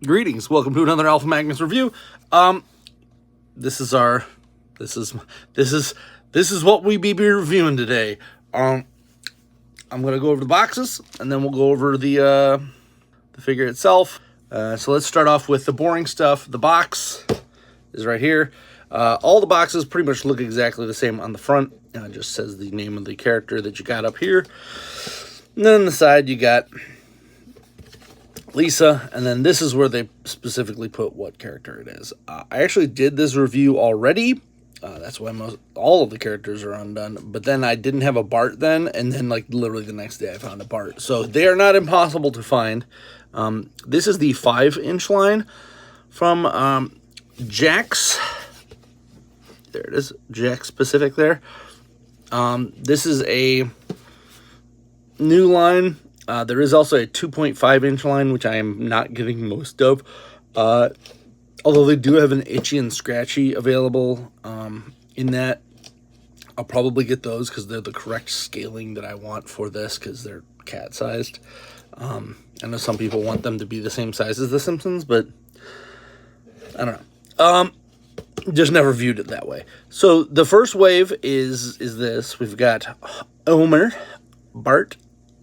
Greetings. Welcome to another Alpha Magnus review. This is what we be reviewing today. I'm gonna go over the boxes, and then we'll go over the figure itself. So let's start off with the boring stuff. The box is right here. All the boxes pretty much look exactly the same on the front. It just says the name of the character that you got up here. And then on the side, you got Lisa, and then this is where they specifically put what character it is. I actually did this review already. That's why all of the characters are undone. But then I didn't have a Bart then, and then like literally the next day I found a Bart. So they are not impossible to find. This is the 5-inch line from Jakks. There it is, Jakks Pacific there. This is a new line. There is also a 2.5-inch line, which I am not getting most of. Although they do have an itchy and scratchy available in that. I'll probably get those because they're the correct scaling that I want for this because they're cat-sized. I know some people want them to be the same size as the Simpsons, but I don't know. Just never viewed it that way. So the first wave is this. We've got Homer, Bart,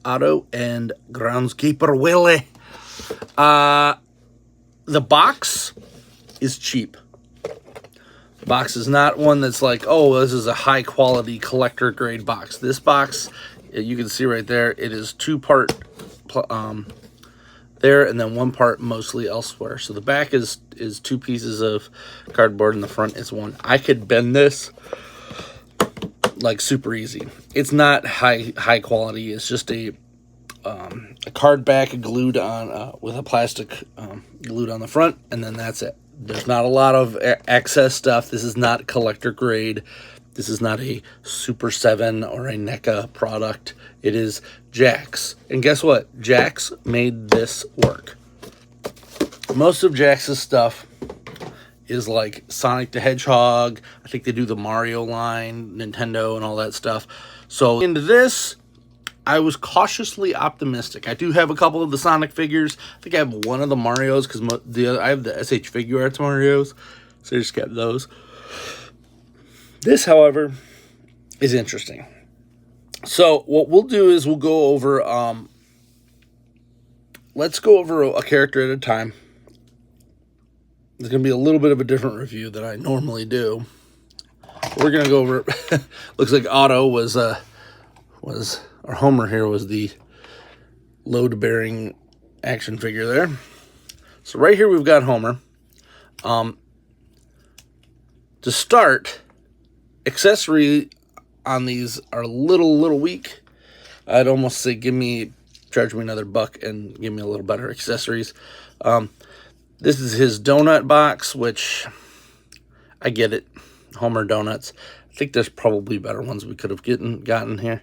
Otto, and Groundskeeper Willie. The box is cheap. The box is not one that's like, oh, this is a high-quality collector-grade box. This box, you can see right there, it is 2-part there, and then 1 part mostly elsewhere. So the back is 2 pieces of cardboard, and the front is 1. I could bend this like super easy. It's not high quality. It's just a card back glued on with a plastic glued on the front, and then that's it. There's not a lot of excess stuff. This is not collector grade. This is not a Super 7 or a NECA product. It is Jakks. And guess what? Jakks made this work. Most of Jakks' stuff is like Sonic the Hedgehog. I think they do the Mario line, Nintendo, and all that stuff. So into this, I was cautiously optimistic. I do have a couple of the Sonic figures. I think I have one of the Marios because I have the SH Figure Arts Marios, so I just kept those. This, however, is interesting. So what we'll do is we'll go over, let's go over a character at a time. It's going to be a little bit of a different review than I normally do. We're going to go over, looks like Otto was, or Homer here was the load-bearing action figure there. So right here we've got Homer. To start, accessory on these are a little weak. I'd almost say charge me another $1 and give me a little better accessories. This is his donut box, which I get it. Homer donuts. I think there's probably better ones we could have gotten here.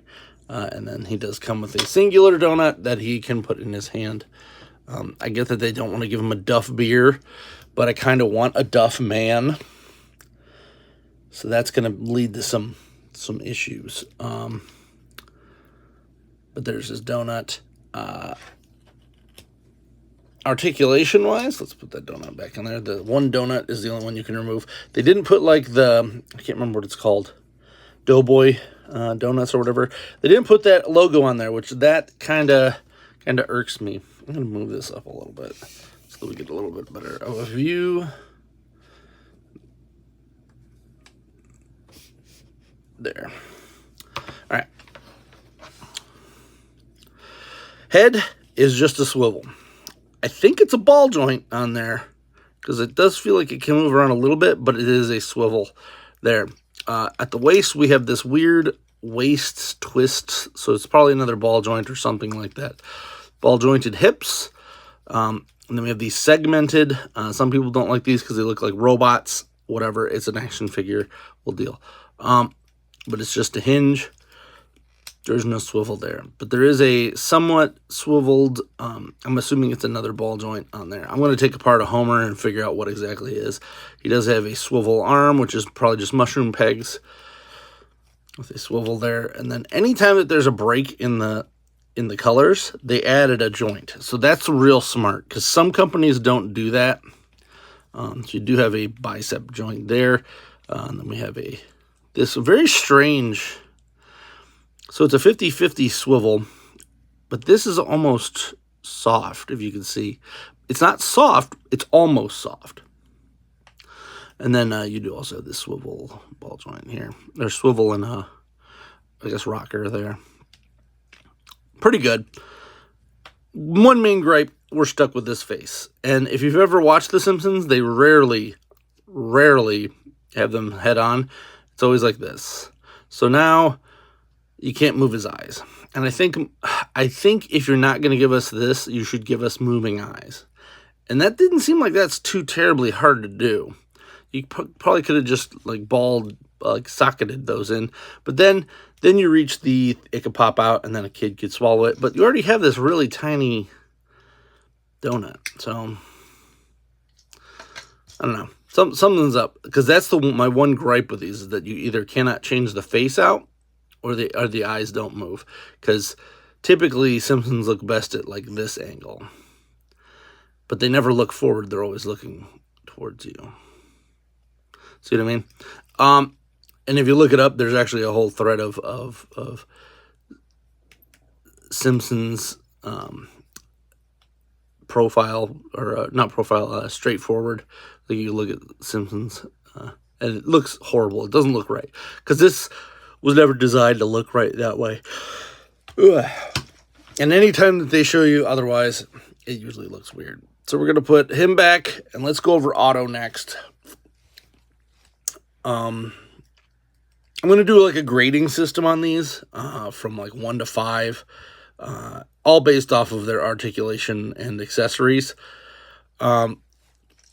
And then he does come with a singular donut that he can put in his hand. I get that they don't want to give him a Duff beer, but I kind of want a Duff man. So that's going to lead to some issues. But there's his donut. Articulation-wise, let's put that donut back in there. The one donut is the only one you can remove. They didn't put like I can't remember what it's called, Doughboy donuts or whatever. They didn't put that logo on there, which that kind of irks me. I'm going to move this up a little bit so that we get a little bit better of a view. There. All right. Head is just a swivel. I think it's a ball joint on there because it does feel like it can move around a little bit, but it is a swivel there. At the waist, we have this weird waist twist, so it's probably another ball joint or something like that. Ball jointed hips. And then we have these segmented. Some people don't like these because they look like robots. Whatever. It's an action figure. We'll deal. But it's just a hinge. There's no swivel there. But there is a somewhat swiveled, I'm assuming it's another ball joint on there. I'm going to take apart a Homer and figure out what exactly it is. He does have a swivel arm, which is probably just mushroom pegs with a swivel there. And then anytime that there's a break in the in the colors, they added a joint. So that's real smart, because some companies don't do that. So you do have a bicep joint there. And then we have this very strange, so it's a 50-50 swivel, but this is almost soft, if you can see. It's not soft, it's almost soft. And then you do also have this swivel ball joint here. There's swivel and I guess rocker there. Pretty good. One main gripe, we're stuck with this face. And if you've ever watched The Simpsons, they rarely have them head on. It's always like this. So now you can't move his eyes. And I think if you're not going to give us this, you should give us moving eyes. And that didn't seem like that's too terribly hard to do. You probably could have just like socketed those in. But then you reach it could pop out and then a kid could swallow it. But you already have this really tiny donut. So, I don't know. Something's up. Because that's my one gripe with these, is that you either cannot change the face out or the eyes don't move. Because typically Simpsons look best at like this angle. But they never look forward. They're always looking towards you. See what I mean? And if you look it up, there's actually a whole thread of Simpsons profile, or not profile, straightforward. Like you look at Simpsons, and it looks horrible. It doesn't look right, because this was never designed to look right that way. Ugh. And anytime that they show you otherwise, it usually looks weird. So we're going to put him back, and let's go over Otto next. I'm going to do like a grading system on these, from like 1 to 5, all based off of their articulation and accessories. And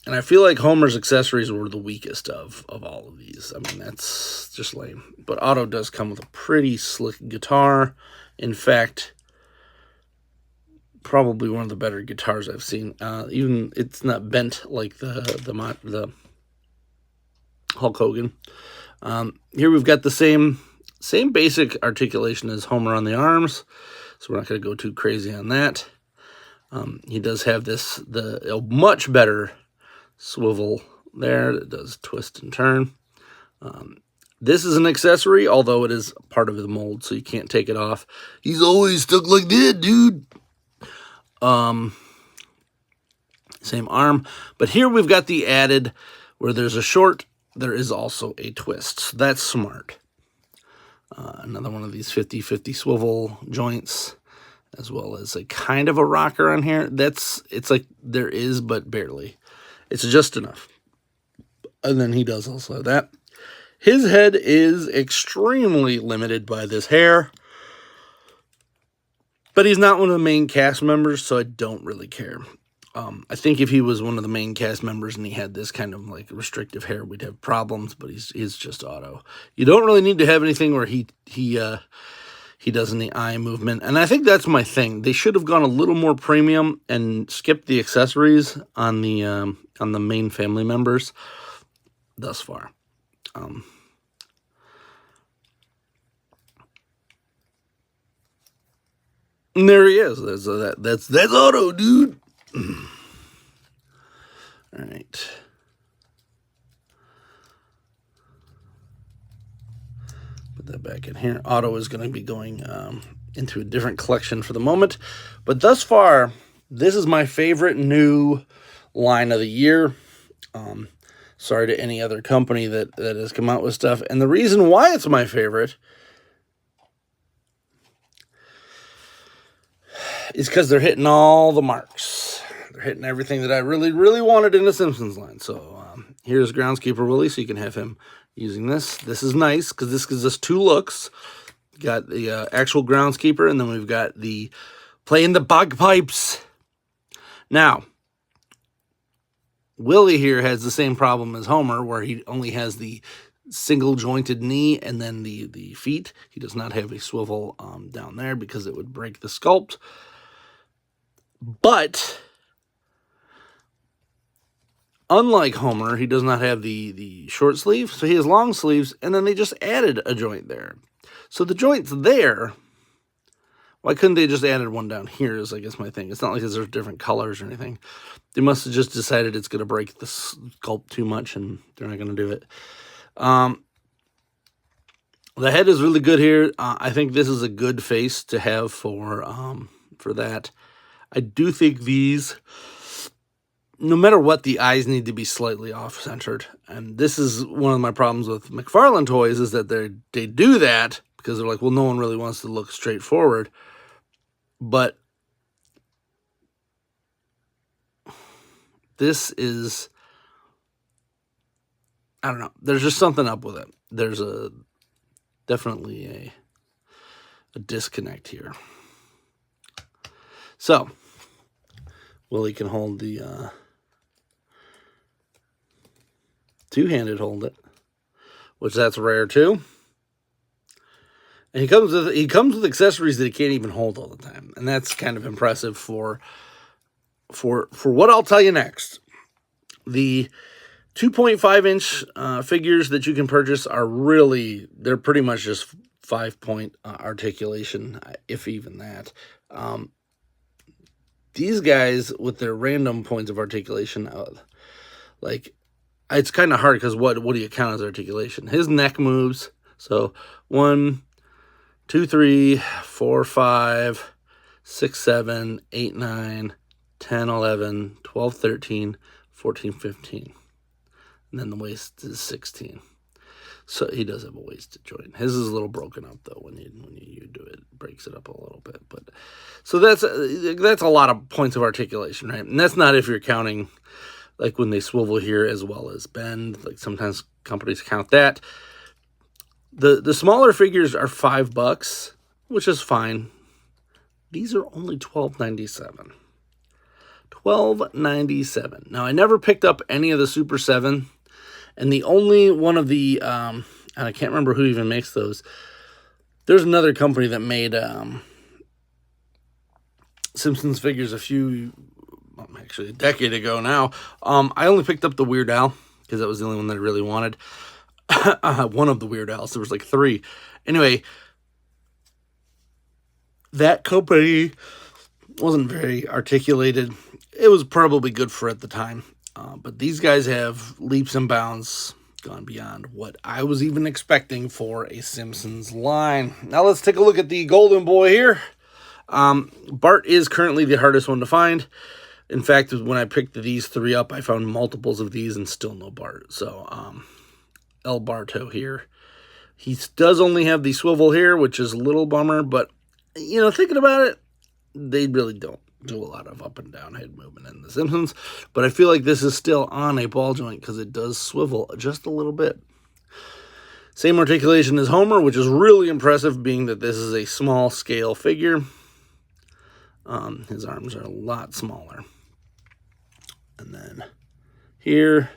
I feel like Homer's accessories were the weakest of all of these. I mean, that's just lame. But Otto does come with a pretty slick guitar. In fact, probably one of the better guitars I've seen. Even it's not bent like the Hulk Hogan. Here we've got the same basic articulation as Homer on the arms, so we're not going to go too crazy on that. He does have a much better swivel there that does twist and turn. This is an accessory, although it is part of the mold, so you can't take it off. He's always stuck like that, dude. Same arm, but here we've got the added, where there's a short, there is also a twist. So that's smart. Another one of these 50-50 swivel joints, as well as a kind of a rocker on here. It's like there is, but barely. It's just enough. And then he does also have that. His head is extremely limited by this hair. But he's not one of the main cast members, so I don't really care. I think if he was one of the main cast members and he had this kind of like restrictive hair, we'd have problems, but he's just Otto. You don't really need to have anything where he does any eye movement. And I think that's my thing. They should have gone a little more premium and skipped the accessories on the main family members thus far. And there he is. That's Otto, dude. All right. Put that back in here. Otto is going to be going into a different collection for the moment. But thus far, this is my favorite new line of the year. Sorry to any other company that has come out with stuff. And the reason why it's my favorite is because they're hitting all the marks. They're hitting everything that I really, really wanted in the Simpsons line. So here's Groundskeeper Willie, so you can have him using this. This is nice because this gives us two looks. Got the actual groundskeeper, and then we've got the playing the bagpipes. Now, Willie here has the same problem as Homer, where he only has the single jointed knee and then the feet. He does not have a swivel down there because it would break the sculpt. But unlike Homer, he does not have the short sleeve, so he has long sleeves, and then they just added a joint there. So the joint's there, Why couldn't they just added one down here is, I guess, my thing. It's not like there's different colors or anything. They must have just decided it's going to break the sculpt too much, and they're not going to do it. The head is really good here. I think this is a good face to have for that. I do think these, no matter what, the eyes need to be slightly off-centered. And this is one of my problems with McFarlane toys, is that they do that because they're like, well, no one really wants to look straightforward. But this is, I don't know. There's just something up with it. There's definitely a disconnect here. So, Willie can hold the two-handed hold it, which that's rare too. And he comes with accessories that he can't even hold all the time, and that's kind of impressive for what I'll tell you next. The 2.5-inch figures that you can purchase are they're pretty much just 5-point articulation, if even that. These guys with their random points of articulation, like, it's kind of hard because what do you count as articulation? His neck moves, so 1, 2, 3, 4, 5, 6, 7, 8, 9, 10, 11, 12, 13, 14, 15. And then the waist is 16. So he does have a wasted joint. His is a little broken up, though, when you do it. It breaks it up a little bit. But so that's a lot of points of articulation, right? And that's not if you're counting, like, when they swivel here as well as bend. Like, sometimes companies count that. The smaller figures are $5, which is fine. These are only $12.97. $12.97. Now, I never picked up any of the Super 7, and the only one of the, and I can't remember who even makes those. There's another company that made Simpsons figures actually a decade ago now. I only picked up the Weird Al, because that was the only one that I really wanted. One of the Weird Al's. There was like 3. Anyway, that company wasn't very articulated. It was probably good for at the time. But these guys have leaps and bounds gone beyond what I was even expecting for a Simpsons line. Now let's take a look at the Golden Boy here. Bart is currently the hardest one to find. In fact, when I picked these 3 up, I found multiples of these and still no Bart. So, El Barto here. He does only have the swivel here, which is a little bummer, but, thinking about it, they really don't do a lot of up and down head movement in The Simpsons, but I feel like this is still on a ball joint because it does swivel just a little bit. Same articulation as Homer, which is really impressive, being that this is a small scale figure. His arms are a lot smaller. And then here.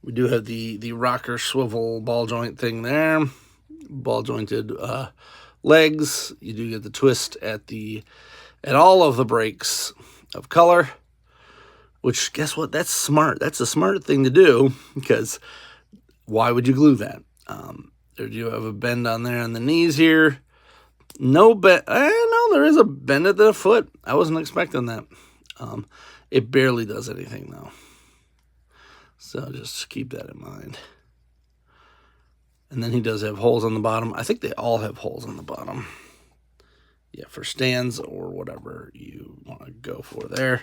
We do have the rocker swivel ball joint thing there. Ball jointed legs. You do get the twist at all of the breaks of color. Which, guess what? That's smart. That's a smart thing to do, because why would you glue that? There you have a bend on there on the knees here. No bend. No, there is a bend at the foot. I wasn't expecting that. It barely does anything, though. So just keep that in mind. And then he does have holes on the bottom. I think they all have holes on the bottom. Yeah, for stands or whatever you want to go for there.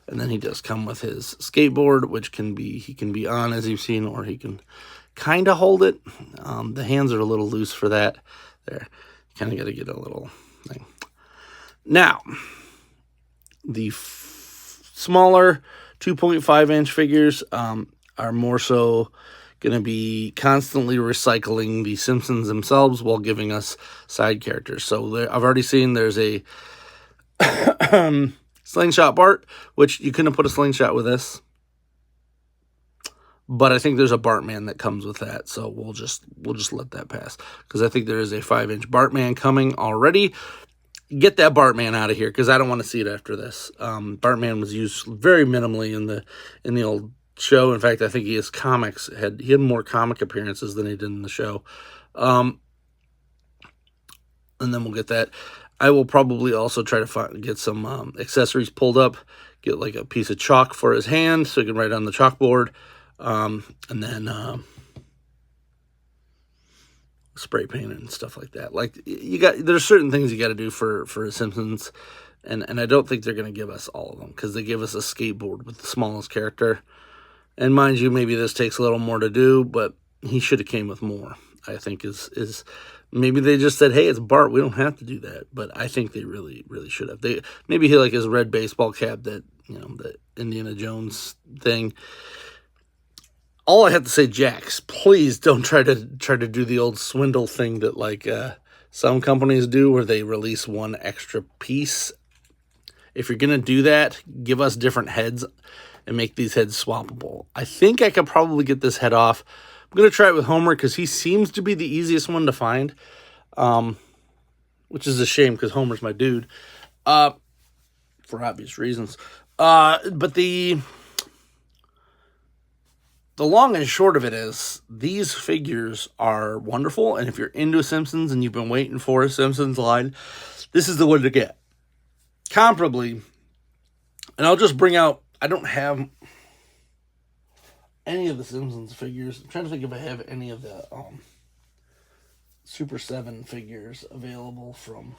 And then he does come with his skateboard, which he can be on, as you've seen, or he can kind of hold it. The hands are a little loose for that. There, you kind of got to get a little thing. Now, the smaller 2.5-inch figures are more so going to be constantly recycling the Simpsons themselves while giving us side characters. So I've already seen there's a Slingshot Bart, which you couldn't put a slingshot with this. But I think there's a Bartman that comes with that, so we'll just let that pass, because I think there is a 5-inch Bartman coming already. Get that Bartman out of here, because I don't want to see it after this. Bartman was used very minimally in the old show. In fact, I think he had more comic appearances than he did in the show. and then we'll get that. I will probably also try to get some accessories pulled up, get like a piece of chalk for his hand so he can write on the chalkboard, and then spray paint and stuff like that. Like, there's certain things you got to do for Simpsons, and I don't think they're going to give us all of them, because they give us a skateboard with the smallest character. And mind you, maybe this takes a little more to do, but he should have came with more. I think is maybe they just said, hey, it's Bart, we don't have to do that. But I think they really, really should have. Maybe he like his red baseball cap, that, you know, the Indiana Jones thing. All I have to say, Jakks, please don't try to do the old swindle thing that like some companies do, where they release one extra piece. If you're gonna do that, give us different heads and make these heads swappable. I think I could probably get this head off. I'm going to try it with Homer, because he seems to be the easiest one to find, which is a shame, because Homer's my dude, for obvious reasons. But the long and short of it is, these figures are wonderful, and if you're into Simpsons and you've been waiting for a Simpsons line, this is the one to get. Comparably, and I'll just bring out, I don't have any of the Simpsons figures. I'm trying to think if I have any of the Super 7 figures available from...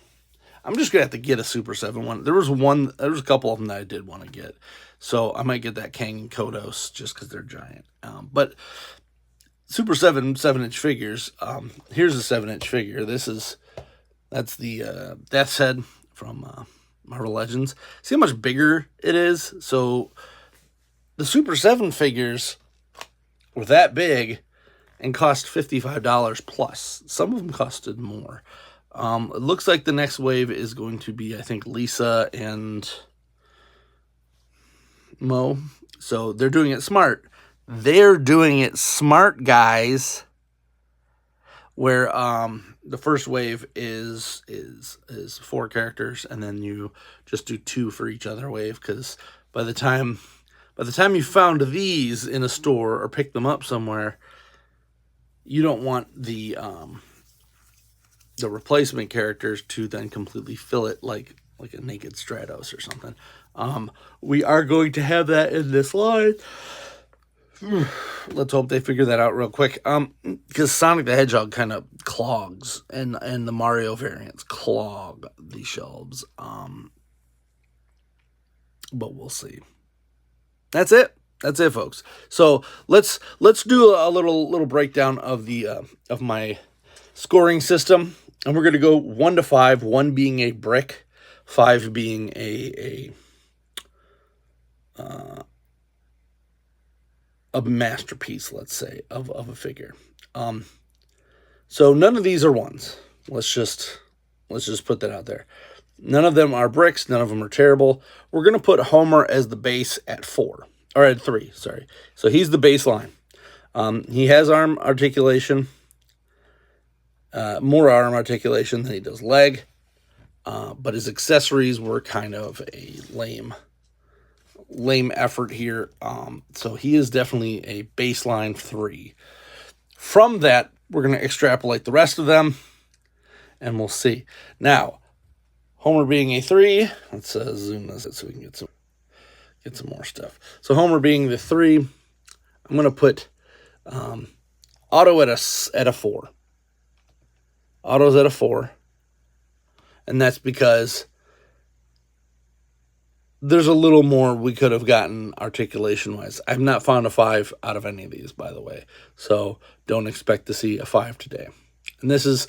I'm just going to have to get a Super 7 one. There was a couple of them that I did want to get. So I might get that Kang and Kodos just because they're giant. But Super 7 7-inch figures. Here's a 7-inch figure. That's the Death's Head from Marvel Legends. See how much bigger it is? So the Super 7 figures were that big and cost $55 plus. Some of them costed more. It looks like the next wave is going to be, I think, Lisa and Mo. So they're doing it smart. They're doing it smart, guys. Where the first wave is 4 characters, and then you just do 2 for each other wave, because by the time you found these in a store or picked them up somewhere, you don't want the replacement characters to then completely fill it like a naked Stratos or something. We are going to have that in this line. Let's hope they figure that out real quick. Because Sonic the Hedgehog kind of clogs, and the Mario variants clog the shelves. But we'll see. That's it, folks. So let's do a little breakdown of of my scoring system, and we're gonna go 1 to 5. 1 being a brick, 5 being a masterpiece, let's say, of a figure. So none of these are 1s. Let's just put that out there. None of them are bricks. None of them are terrible. We're going to put Homer as the base at 4. Or at 3, sorry. So he's the baseline. He has arm articulation. More arm articulation than he does leg. But his accessories were kind of a lame effort here. So he is definitely a baseline 3. From that, we're going to extrapolate the rest of them, and we'll see. Now, Homer being a 3, let's zoom this so we can get some more stuff. So Homer being the 3, I'm going to put Otto at a 4. Otto's at a 4, and that's because there's a little more we could have gotten articulation-wise. I've not found a 5 out of any of these, by the way, so don't expect to see a 5 today. And this is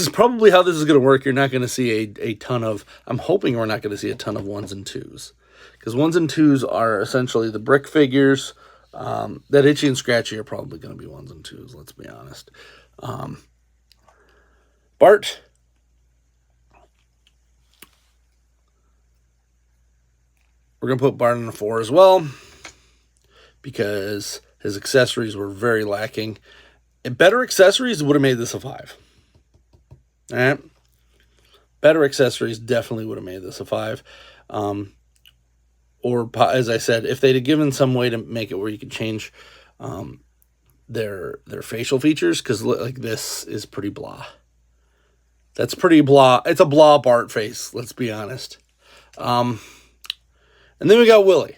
probably how this is going to work. You're not going to see a ton of... I'm hoping we're not going to see a ton of 1s and 2s. Because 1s and 2s are essentially the brick figures. That Itchy and Scratchy are probably going to be 1s and 2s, let's be honest. Bart. We're going to put Bart in a 4 as well, because his accessories were very lacking. And better accessories would have made this a 5. All right? Better accessories definitely would have made this a 5. Or, as I said, if they'd have given some way to make it where you could change their facial features, because like this is pretty blah. That's pretty blah. It's a blah Bart face, let's be honest. And then we got Willie.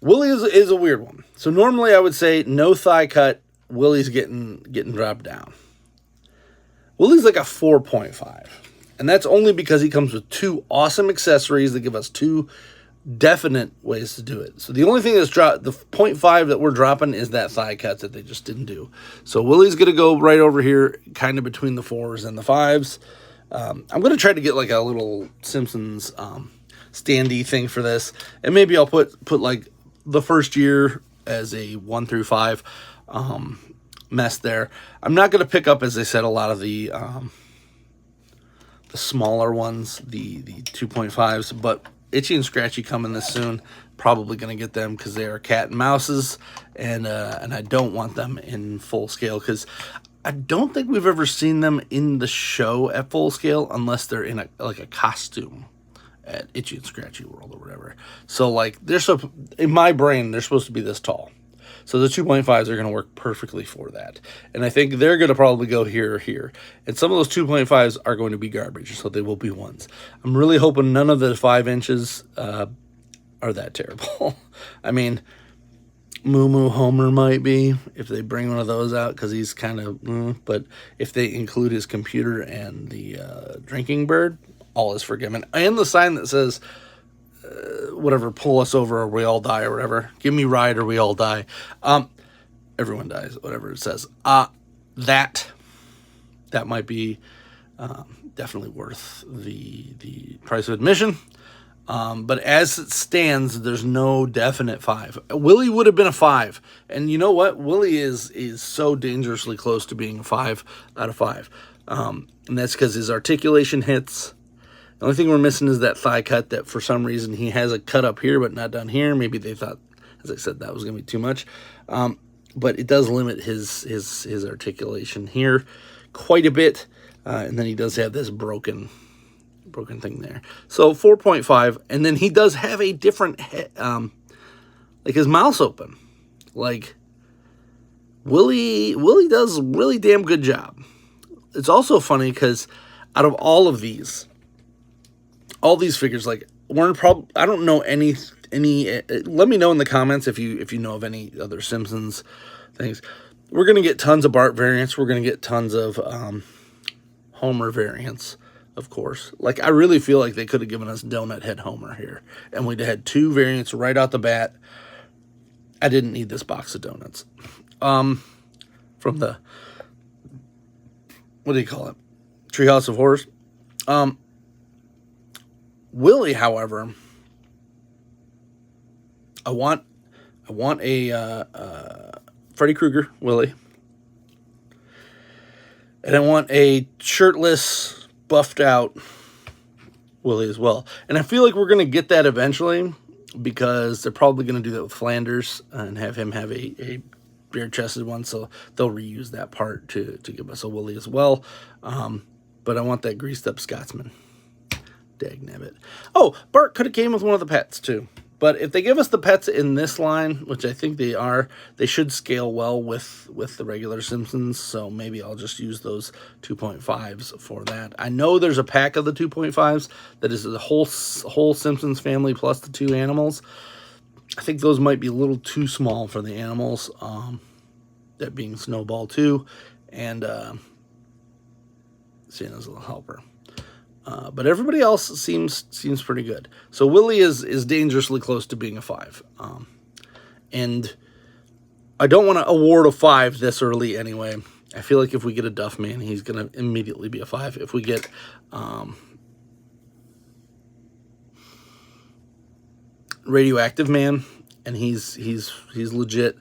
Willie is a weird one. So normally I would say no thigh cut. Willie's getting dropped down. Willie's like a 4.5. And that's only because he comes with 2 awesome accessories that give us 2 definite ways to do it. So the only thing that's dropped, the 0.5 that we're dropping is that thigh cut that they just didn't do. So Willie's going to go right over here, kind of between the 4s and the 5s. I'm going to try to get like a little Simpsons standee thing for this. And maybe I'll put like the first year as a 1 through 5 mess there. I'm not going to pick up, as I said, a lot of the smaller ones, the 2.5s, but Itchy and Scratchy coming this soon. Probably going to get them because they are cat and mouses, and I don't want them in full scale because I don't think we've ever seen them in the show at full scale unless they're in a costume at Itchy and Scratchy World or whatever. So like in my brain they're supposed to be this tall. So the 2.5s are going to work perfectly for that. And I think they're going to probably go here or here. And some of those 2.5s are going to be garbage, so they will be 1s. I'm really hoping none of the 5 inches are that terrible. I mean, Moo Moo Homer might be, if they bring one of those out, because he's kind of, but if they include his computer and the drinking bird, all is forgiven. And the sign that says, whatever, pull us over or we all die or whatever. Give me ride or we all die. Everyone dies, whatever it says. That might be definitely worth the price of admission. But as it stands, there's no definite 5. Willie would have been a 5. And you know what? Willie is so dangerously close to being a 5 out of 5. And that's because his articulation hits. The only thing we're missing is that thigh cut that for some reason he has a cut up here but not down here. Maybe they thought, as I said, that was going to be too much. But it does limit his articulation here quite a bit. And then he does have this broken thing there. So 4.5. And then he does have a different head, like his mouth's open. Like Willie does a really damn good job. It's also funny because out of all these figures, like I don't know any. Let me know in the comments if you know of any other Simpsons things. We're gonna get tons of Bart variants. We're gonna get tons of Homer variants, of course. Like I really feel like they could have given us Donut Head Homer here, and we'd have had 2 variants right out the bat. I didn't need this box of donuts. From the, what do you call it? Treehouse of Horrors. Willie, however, I want a Freddy Krueger Willie, and I want a shirtless, buffed out Willie as well. And I feel like we're going to get that eventually because they're probably going to do that with Flanders and have him have a bare-chested one, so they'll reuse that part to give us a Willie as well. But I want that greased-up Scotsman. Dagnabbit. Oh, Bart could have came with one of the pets, too. But if they give us the pets in this line, which I think they are, they should scale well with the regular Simpsons, so maybe I'll just use those 2.5s for that. I know there's a pack of the 2.5s that is the whole Simpsons family plus the 2 animals. I think those might be a little too small for the animals, that being Snowball 2 and Santa's Little Helper. But everybody else seems pretty good. So Willie is dangerously close to being a 5. And I don't want to award a 5 this early anyway. I feel like if we get a Duff Man, he's going to immediately be a 5. If we get Radioactive Man, and he's legit,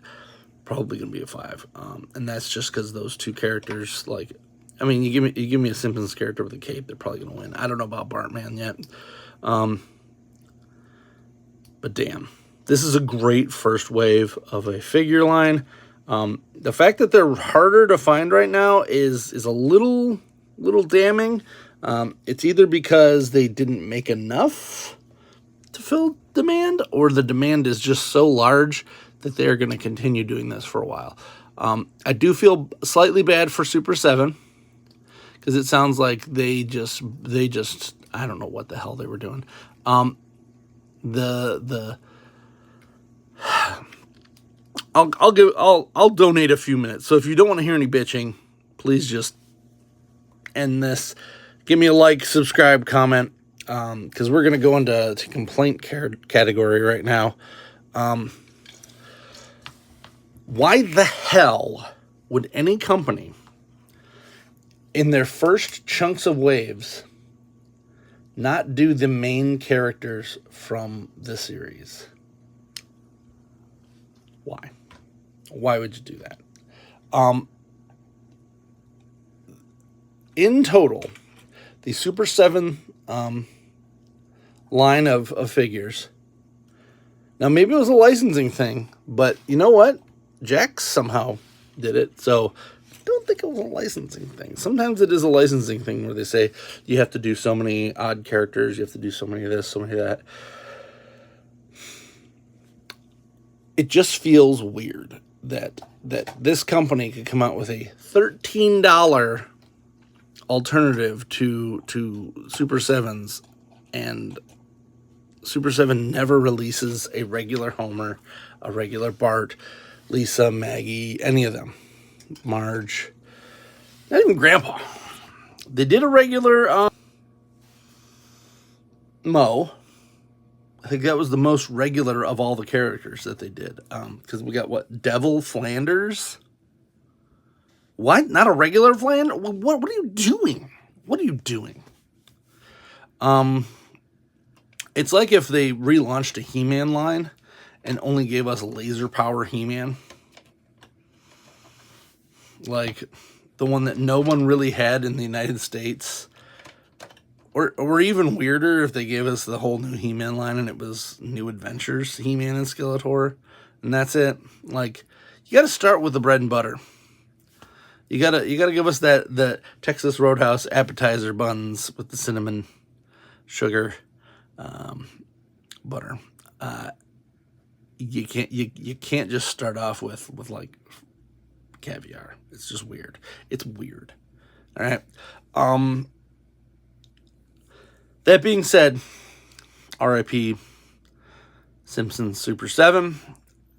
probably going to be a 5. And that's just because those 2 characters, like, I mean, you give me a Simpsons character with a cape, they're probably going to win. I don't know about Bartman yet. But damn, this is a great first wave of a figure line. The fact that they're harder to find right now is a little damning. It's either because they didn't make enough to fill demand, or the demand is just so large that they're going to continue doing this for a while. I do feel slightly bad for Super 7. because it sounds like they just I don't know what the hell they were doing. The I'll donate a few minutes. So if you don't want to hear any bitching, please just end this. Give me a like, subscribe, comment, because we're gonna go into complaint category right now. Why the hell would any company, in their first chunks of waves, not do the main characters from the series? Why? Why would you do that? In total, the Super 7 line of figures. Now, maybe it was a licensing thing, but you know what? Jakks somehow did it, so I don't think it was a licensing thing. Sometimes it is a licensing thing where they say you have to do so many odd characters, you have to do so many of this, so many of that. It just feels weird that this company could come out with a $13 alternative to Super 7s, and Super 7 never releases a regular Homer, a regular Bart, Lisa, Maggie, any of them. Marge, not even Grandpa. They did a regular Mo. I think that was the most regular of all the characters that they did. Because we got, what, Devil Flanders? What? Not a regular Flanders? What are you doing? What are you doing? It's like if they relaunched a He-Man line and only gave us laser power He-Man. Like the one that no one really had in the United States. Or even weirder if they gave us the whole new He-Man line and it was New Adventures, He-Man and Skeletor, and that's it. Like, you got to start with the bread and butter. You gotta give us that Texas Roadhouse appetizer buns with the cinnamon, sugar, butter. You can't just start off with like caviar. It's just weird. It's weird. All right. That being said, R.I.P. Simpsons Super 7.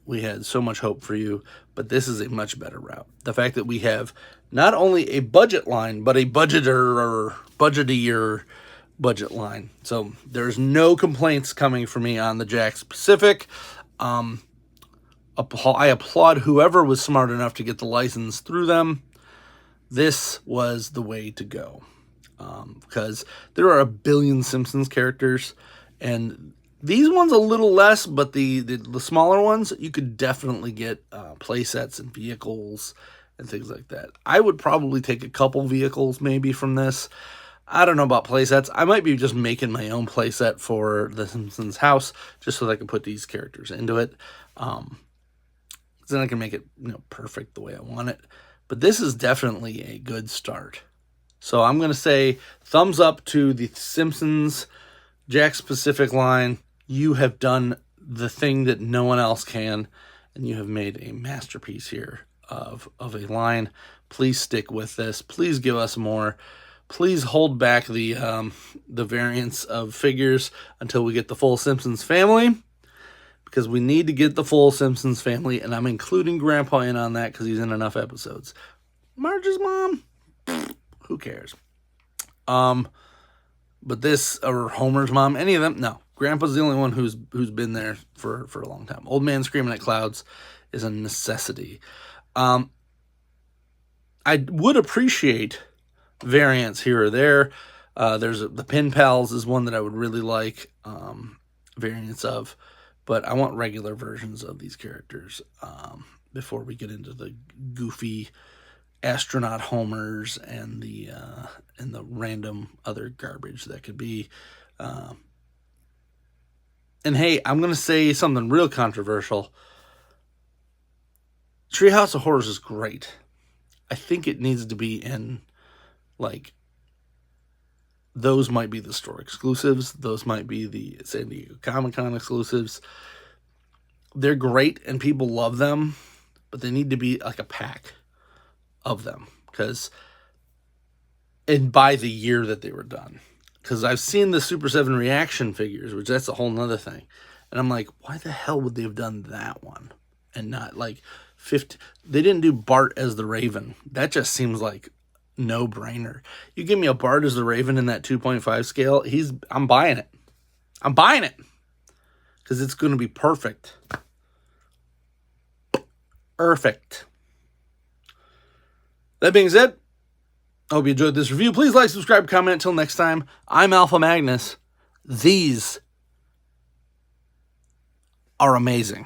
We had so much hope for you, but this is a much better route. The fact that we have not only a budget line, but a budgetier budget line. So there's no complaints coming from me on the Jakks Pacific. I applaud whoever was smart enough to get the license through them. This was the way to go. Because there are a billion Simpsons characters, and these ones a little less, but the smaller ones, you could definitely get play sets and vehicles and things like that. I would probably take a couple vehicles maybe from this. I don't know about play sets. I might be just making my own play set for the Simpsons house just so that I can put these characters into it. Then I can make it perfect the way I want it. But this is definitely a good start. So I'm going to say thumbs up to the Simpsons Jakks Pacific line. You have done the thing that no one else can, and you have made a masterpiece here of a line. Please stick with this. Please give us more. Please hold back the variants of figures until we get the full Simpsons family, because we need to get the full Simpsons family, and I'm including Grandpa in on that because he's in enough episodes. Marge's mom? Who cares? But this, or Homer's mom, any of them, no. Grandpa's the only one who's been there for a long time. Old Man Screaming at Clouds is a necessity. I would appreciate variants here or there. There's the Pin Pals is one that I would really like variants of, but I want regular versions of these characters before we get into the goofy astronaut Homers and the random other garbage that could be. And hey, I'm going to say something real controversial. Treehouse of Horrors is great. I think it needs to be in, like, those might be the store exclusives. Those might be the San Diego Comic-Con exclusives. They're great and people love them, but they need to be like a pack of them, because and by the year that they were done. Because I've seen the Super 7 reaction figures, which that's a whole nother thing. And I'm like, why the hell would they have done that one? And not like 50. They didn't do Bart as the Raven. That just seems like no brainer. You give me a Bart as the Raven in that 2.5 scale, I'm buying it. I'm buying it. Because it's going to be perfect. Perfect. That being said, I hope you enjoyed this review. Please like, subscribe, comment. Until next time, I'm Alpha Magnus. These are amazing.